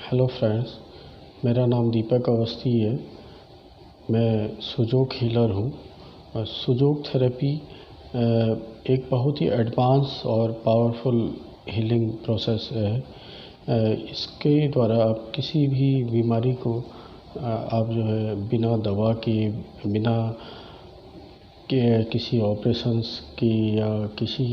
Hello friends, मेरा नाम दीपक अवस्थी है। मैं सुजोग हीलर हूँ और सुजोग थेरेपी एक बहुत ही एडवांस और पावरफुल हीलिंग प्रोसेस है। इसके द्वारा आप किसी भी बीमारी को आप जो है बिना दवा के, बिना किसी ऑपरेशंस की या किसी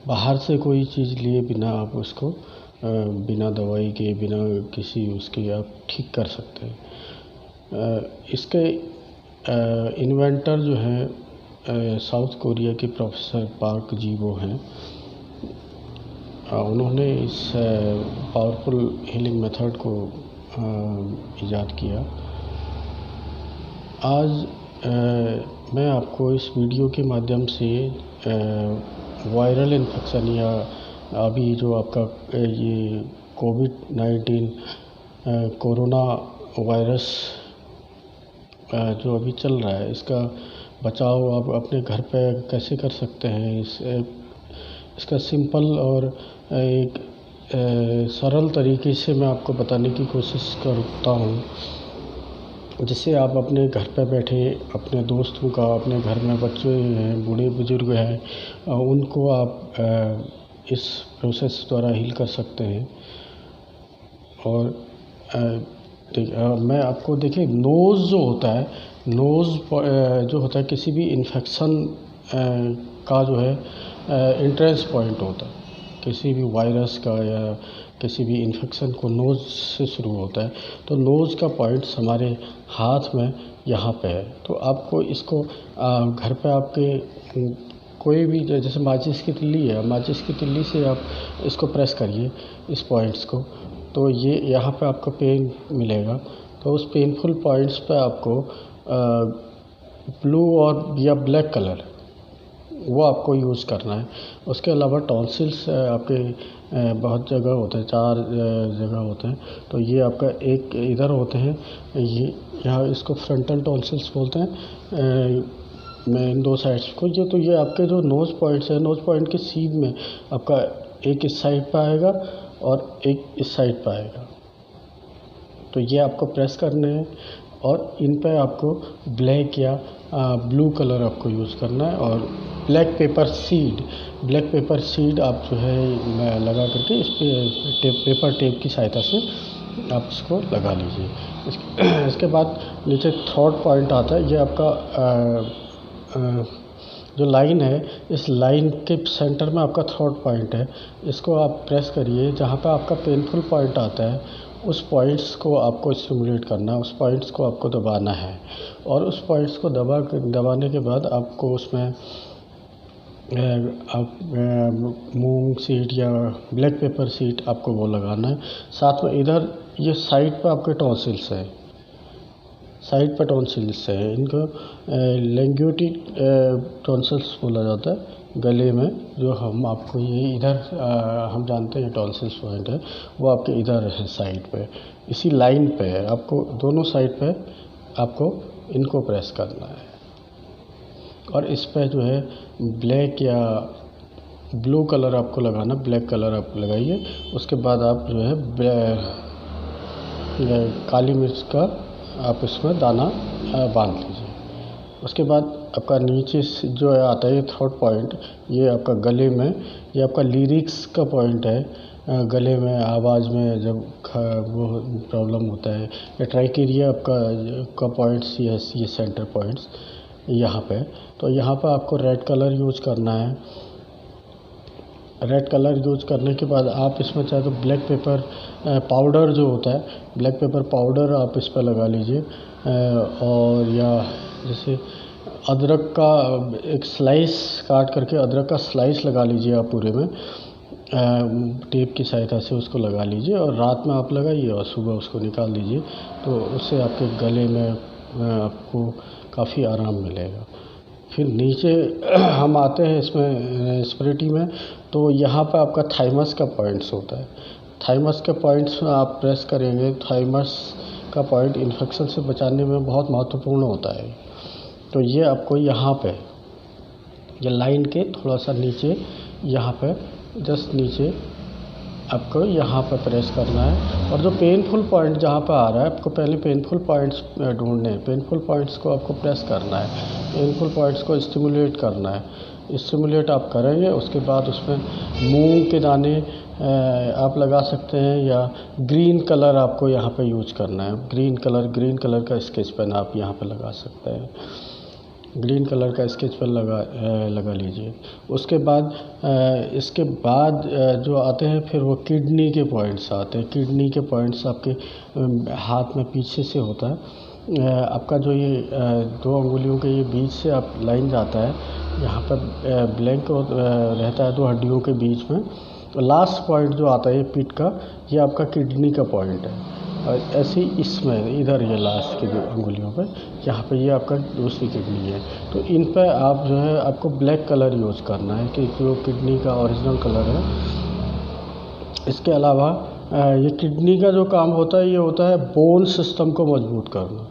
बाहर से कोई चीज़ लिए बिना आप उसको बिना दवाई के, बिना किसी उसके आप ठीक कर सकते हैं। इसके इन्वेंटर जो हैं साउथ कोरिया के प्रोफेसर पार्क जी-वो हैं। उन्होंने इस पावरफुल हीलिंग मेथड को इजाद किया। आज मैं आपको इस वीडियो के माध्यम से वायरल इन्फेक्शन या अभी जो आपका ये कोविड-19 कोरोना वायरस जो अभी चल रहा है, इसका बचाव आप अपने घर पे कैसे कर सकते हैं, इसका सिंपल और एक सरल तरीके से मैं आपको बताने की कोशिश करता हूँ, जिससे आप अपने घर पे बैठे अपने दोस्तों का, अपने घर में बच्चे हैं, बूढ़े बुजुर्ग हैं, उनको आप इस प्रोसेस द्वारा हील कर सकते हैं। और मैं आपको देखिए, नोज़ जो होता है, नोज़ जो होता है किसी भी इन्फेक्शन का जो है एंट्रेंस पॉइंट होता है। किसी भी वायरस का या किसी भी इन्फेक्शन को नोज़ से शुरू होता है, तो नोज़ का पॉइंट्स हमारे हाथ में यहाँ पे है। तो आपको इसको घर पे आपके कोई भी, जैसे माचिस की तिल्ली है, माचिस की तिल्ली से आप इसको प्रेस करिए इस पॉइंट्स को, तो ये यहाँ पे आपको पेन मिलेगा। तो उस पेनफुल पॉइंट्स पे आपको ब्लू और या ब्लैक कलर वो आपको यूज़ करना है। उसके अलावा टॉन्सिल्स आपके बहुत जगह होते हैं, 4 जगह होते हैं। तो ये आपका एक इधर होते हैं, ये यहाँ इसको फ्रंटल टॉन्सिल्स बोलते हैं। मैं इन 2 साइड्स को, ये आपके जो नोज़ पॉइंट्स है, नोज़ पॉइंट के सीध में आपका एक इस साइड पे आएगा और एक इस साइड पे आएगा। तो ये आपको प्रेस करने हैं और इन पे आपको ब्लैक या ब्लू कलर आपको यूज़ करना है। और ब्लैक पेपर सीड आप जो है लगा करके इस पे पेपर टेप की सहायता से आप इसको लगा लीजिए। इसके बाद नीचे थर्ड पॉइंट आता है। ये आपका जो लाइन है, इस लाइन के सेंटर में आपका थर्ड पॉइंट है। इसको आप प्रेस करिए, जहाँ पे आपका पेनफुल पॉइंट आता है उस पॉइंट्स को आपको स्टिमुलेट करना है, उस पॉइंट्स को आपको दबाना है। और उस पॉइंट्स को दबाने के बाद आपको उसमें आप मूंग सीड या ब्लैक पेपर सीड आपको वो लगाना है। साथ में इधर ये साइड पे आपके टॉन्सिल्स है, साइड पर टॉन्सिल्स है, इनको लैंग्यूटिक टॉन्सिल्स बोला जाता है। गले में जो हम आपको ये इधर हम जानते हैं टॉन्सिल्स पॉइंट है, वो आपके इधर है साइड पे, इसी लाइन पे है। आपको दोनों साइड पे आपको इनको प्रेस करना है और इस पे जो है ब्लैक या ब्लू कलर आपको लगाना, ब्लैक कलर आप लगाइए। उसके बाद आप जो है काली मिर्च का आप इसमें दाना बांध लीजिए। उसके बाद आपका नीचे से जो आता है ये थर्ड पॉइंट, ये आपका गले में, ये आपका लिरिक्स का पॉइंट है। गले में आवाज़ में जब वो प्रॉब्लम होता है, या ट्राइकेरिया आपका पॉइंट्स, ये सेंटर पॉइंट्स यहाँ पे। तो यहाँ पे आपको रेड कलर यूज़ करना है। रेड कलर यूज़ करने के बाद आप इसमें चाहे तो ब्लैक पेपर पाउडर जो होता है, ब्लैक पेपर पाउडर आप इस पर लगा लीजिए। और या जैसे अदरक का एक स्लाइस काट करके अदरक का स्लाइस लगा लीजिए आप पूरे में, टेप की सहायता से उसको लगा लीजिए और रात में आप लगाइए और सुबह उसको निकाल दीजिए। तो उससे आपके गले में आपको काफ़ी आराम मिलेगा। फिर नीचे हम आते हैं इसमें स्प्रेटी में, तो यहाँ पे आपका थाइमस का पॉइंट्स होता है। थाइमस के पॉइंट्स में आप प्रेस करेंगे, थाइमस का पॉइंट इन्फेक्शन से बचाने में बहुत महत्वपूर्ण होता है। तो ये आपको यहाँ पे, ये लाइन के थोड़ा सा नीचे, यहाँ पे जस्ट नीचे आपको यहाँ पर प्रेस करना है। और जो पेनफुल पॉइंट जहाँ पर आ रहा है, आपको पहले पेनफुल पॉइंट्स ढूंढने हैं। पेनफुल पॉइंट्स को आपको प्रेस करना है, पेनफुल पॉइंट्स को स्टिमुलेट करना है। स्टिमुलेट आप करेंगे, उसके बाद उसमें मूंग के दाने आप लगा सकते हैं, या ग्रीन कलर आपको यहाँ पे यूज करना है। ग्रीन कलर का स्केच पेन आप यहाँ पे लगा सकते हैं। ग्रीन कलर का स्केच पेन लगा लीजिए। उसके बाद इसके बाद जो आते हैं फिर वो किडनी के पॉइंट्स आते हैं। किडनी के पॉइंट्स आपके हाथ में पीछे से होता है। आपका जो ये दो अंगुलियों के ये बीच से आप लाइन जाता है, यहाँ पर ब्लैंक रहता है दो हड्डियों के बीच में। लास्ट पॉइंट जो आता है ये पीठ का, ये आपका किडनी का पॉइंट है। और ऐसे ही इसमें इधर ये लास्ट के जो अंगुलियों पे, यहाँ पे ये आपका दूसरी किडनी है। तो इन पे आप जो है आपको ब्लैक कलर यूज़ करना है कि जो किडनी का ओरिजिनल कलर है। इसके अलावा ये किडनी का जो काम होता है, ये होता है बोन सिस्टम को मजबूत करना।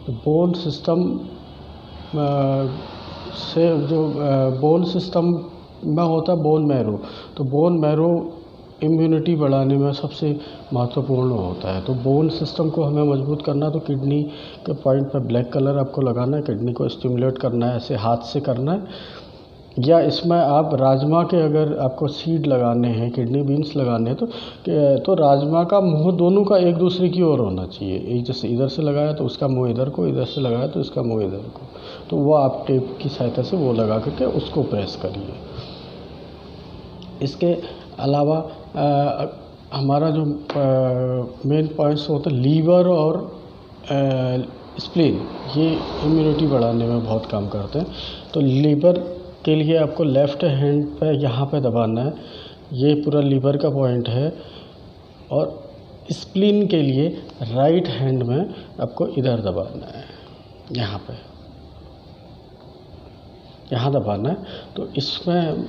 तो बोन सिस्टम से जो बोन सिस्टम में होता है बोन मैरो। तो बोन मैरो इम्यूनिटी बढ़ाने में सबसे महत्वपूर्ण होता है। तो बोन सिस्टम को हमें मजबूत करना है, तो किडनी के पॉइंट पर ब्लैक कलर आपको लगाना है, किडनी को स्टिमुलेट करना है, ऐसे हाथ से करना है। या इसमें आप राजमा के अगर आपको सीड लगाने हैं, किडनी बीन्स लगाने हैं, तो राजमा का मुंह दोनों का एक दूसरे की ओर होना चाहिए। एक जैसे इधर से लगाया तो उसका मुंह इधर को, इधर से लगाया तो इसका मुंह इधर को। तो वो आप टेप की सहायता से वो लगा करके उसको प्रेस करिए। इसके अलावा हमारा जो मेन पॉइंट्स होते हैं लीवर और स्प्लीन, ये इम्यूनिटी बढ़ाने में बहुत काम करते हैं। तो लीवर के लिए आपको लेफ़्ट हैंड पे यहाँ पे दबाना है, ये पूरा लीवर का पॉइंट है। और स्प्लीन के लिए राइट हैंड में आपको इधर दबाना है, यहाँ पे यहाँ दबाना है। तो इसमें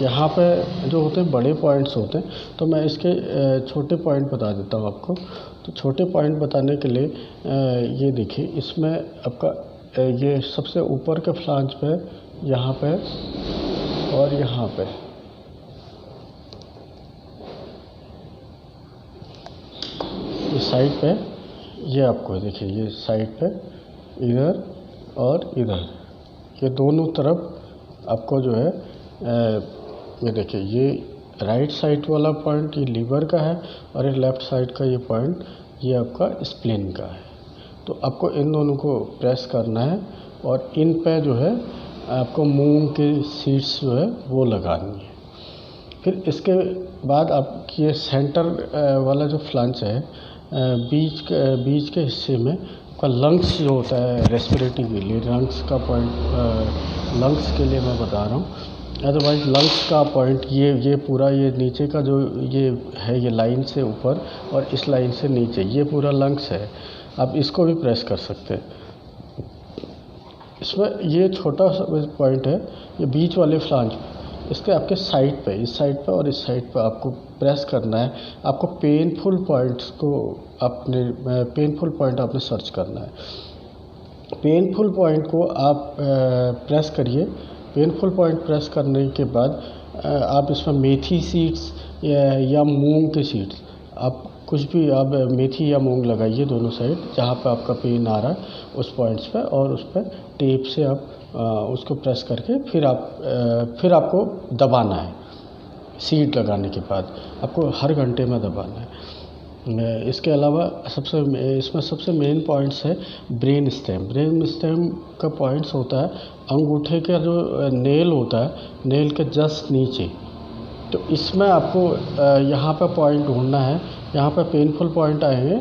यहाँ पे जो होते हैं बड़े पॉइंट्स होते हैं, तो मैं इसके छोटे पॉइंट बता देता हूँ आपको। तो छोटे पॉइंट बताने के लिए ये देखिए, इसमें आपका ये सबसे ऊपर के फ्लांज पे, यहाँ पे और यहाँ पे, इस साइड पे, ये आपको देखिए ये साइड पे इधर और इधर, ये दोनों तरफ आपको जो है ये देखिए, ये राइट साइड वाला पॉइंट ये लीवर का है, और ये लेफ़्ट साइड का ये पॉइंट ये आपका स्प्लीन का है। तो आपको इन दोनों को प्रेस करना है, और इन पे जो है आपको मूंग के सीड्स जो है वो लगानी है। फिर इसके बाद आप ये सेंटर वाला जो फ्लांज है, बीच के हिस्से में आपका लंग्स जो होता है रेस्पिरेटरी के लिए, लंग्स का पॉइंट, लंग्स के लिए मैं बता रहा हूँ। अदरवाइज लंग्स का पॉइंट ये पूरा, ये नीचे का जो ये है, ये लाइन से ऊपर और इस लाइन से नीचे, ये पूरा लंग्स है। आप इसको भी प्रेस कर सकते हैं। इसमें ये छोटा सा पॉइंट है, ये बीच वाले फ्लांज, इसके आपके साइड पे, इस साइड पे और इस साइड पे आपको प्रेस करना है। आपको पेनफुल पॉइंट्स को पेनफुल पॉइंट आपने सर्च करना है। पेनफुल पॉइंट को आप प्रेस करिए। पेनफुल पॉइंट प्रेस करने के बाद आप इसमें मेथी सीड्स या मूंग के सीड्स, आप कुछ भी, आप मेथी या मूंग लगाइए दोनों साइड, जहाँ पे आपका पेन आ रहा है उस पॉइंट्स पे, और उस पर टेप से आप उसको प्रेस करके फिर आपको दबाना है। सीड लगाने के बाद आपको हर घंटे में दबाना है। इसके अलावा इसमें सबसे मेन पॉइंट्स है ब्रेन स्टेम। ब्रेन स्टेम का पॉइंट्स होता है अंगूठे का जो नेल होता है, नेल के जस्ट नीचे। तो इसमें आपको यहाँ पर पॉइंट ढूंढना है। यहाँ पर पेनफुल पॉइंट आएंगे,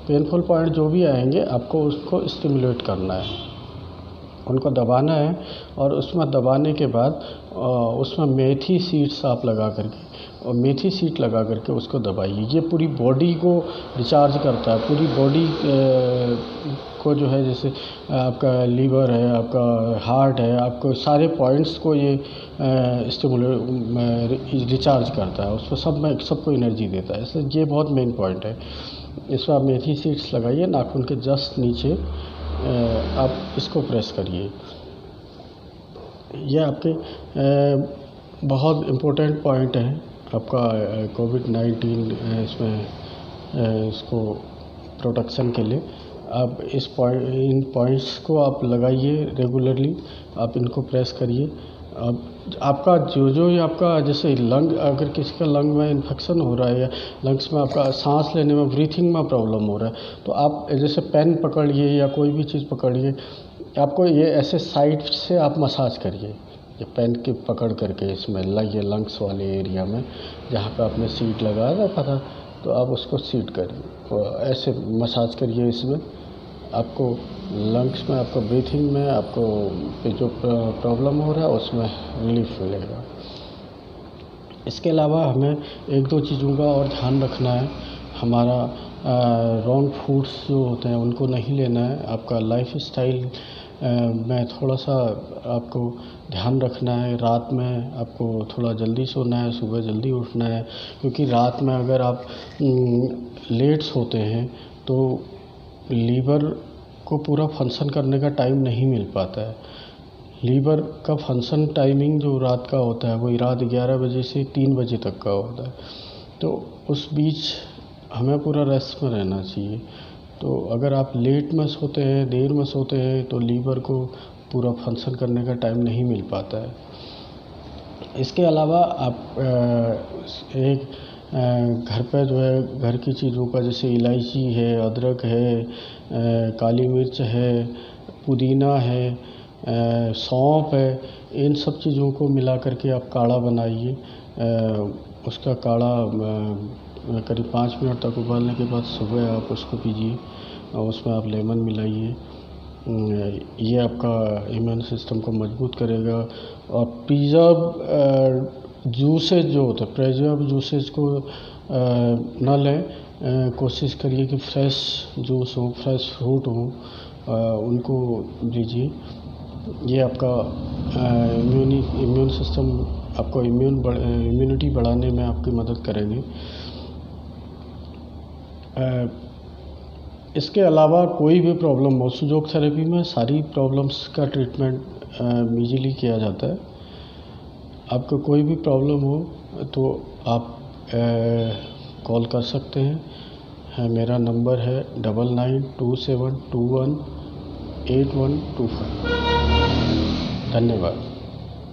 पेनफुल पॉइंट जो भी आएंगे आपको उसको स्टिमुलेट करना है, उनको दबाना है। और उसमें दबाने के बाद उसमें मेथी सीड्स आप लगा करके, और मेथी सीड लगा करके उसको दबाइए। ये पूरी बॉडी को रिचार्ज करता है, पूरी बॉडी को जो है, जैसे आपका लीवर है, आपका हार्ट है, आपको सारे पॉइंट्स को ये रिचार्ज करता है, उसको सबको एनर्जी देता है। इसलिए ये बहुत मेन पॉइंट है। इसमें आप मेथी सीड्स लगाइए, नाखून के जस्ट नीचे आप इसको प्रेस करिए। यह आपके बहुत इम्पोर्टेंट पॉइंट है आपका कोविड-19 इसमें इसको प्रोटेक्शन के लिए आप इन पॉइंट्स को आप लगाइए रेगुलरली, आप इनको प्रेस करिए। अब आपका जो ये आपका जैसे लंग, अगर किसी का लंग में इन्फेक्शन हो रहा है या लंग्स में आपका सांस लेने में, ब्रीथिंग में प्रॉब्लम हो रहा है, तो आप जैसे पेन पकड़िए या कोई भी चीज़ पकड़िए, आपको ये ऐसे साइड से आप मसाज करिए, ये पेन के पकड़ करके इसमें ये लंग्स वाले एरिया में जहाँ पे आपने सीट लगा रखा था, तो आप उसको सीट करिए, ऐसे मसाज करिए। इसमें आपको लंग्स में, आपको ब्रीथिंग में, आपको जो प्रॉब्लम हो रहा है उसमें रिलीफ मिलेगा। इसके अलावा हमें एक दो चीज़ों का और ध्यान रखना है। हमारा रॉन्ग फूड्स जो होते हैं उनको नहीं लेना है। आपका लाइफ स्टाइल में थोड़ा सा आपको ध्यान रखना है। रात में आपको थोड़ा जल्दी सोना है, सुबह जल्दी उठना है, क्योंकि रात में अगर आप लेट सोते हैं तो लीवर को पूरा फंक्शन करने का टाइम नहीं मिल पाता है। लीवर का फंक्शन टाइमिंग जो रात का होता है वो रात 11 बजे से 3 बजे तक का होता है, तो उस बीच हमें पूरा रेस्ट में रहना चाहिए। तो अगर आप लेट में सोते हैं, देर में सोते हैं, तो लीवर को पूरा फंक्शन करने का टाइम नहीं मिल पाता है। इसके अलावा आप एक घर पे जो है घर की चीज़ों का, जैसे इलायची है, अदरक है, काली मिर्च है, पुदीना है, सौंफ है, इन सब चीज़ों को मिला करके आप काढ़ा बनाइए। उसका काढ़ा करीब 5 मिनट तक उबालने के बाद सुबह आप उसको पीजिए और उसमें आप लेमन मिलाइए। ये आपका इम्यून सिस्टम को मजबूत करेगा। और प्रिजर्व जूसेज जो होते हैं, प्रिजर्व जूसेज को ना लें। कोशिश करिए कि फ्रेश जूस हो, फ्रेश फ्रूट हो, उनको लीजिए। ये आपका इम्यून सिस्टम, आपको इम्यूनिटी बढ़ाने में आपकी मदद करेंगे। इसके अलावा कोई भी प्रॉब्लम हो, सुजोग थेरेपी में सारी प्रॉब्लम्स का ट्रीटमेंट इजीली किया जाता है। आपको कोई भी प्रॉब्लम हो तो आप कॉल कर सकते हैं। मेरा नंबर है 9927218125। धन्यवाद।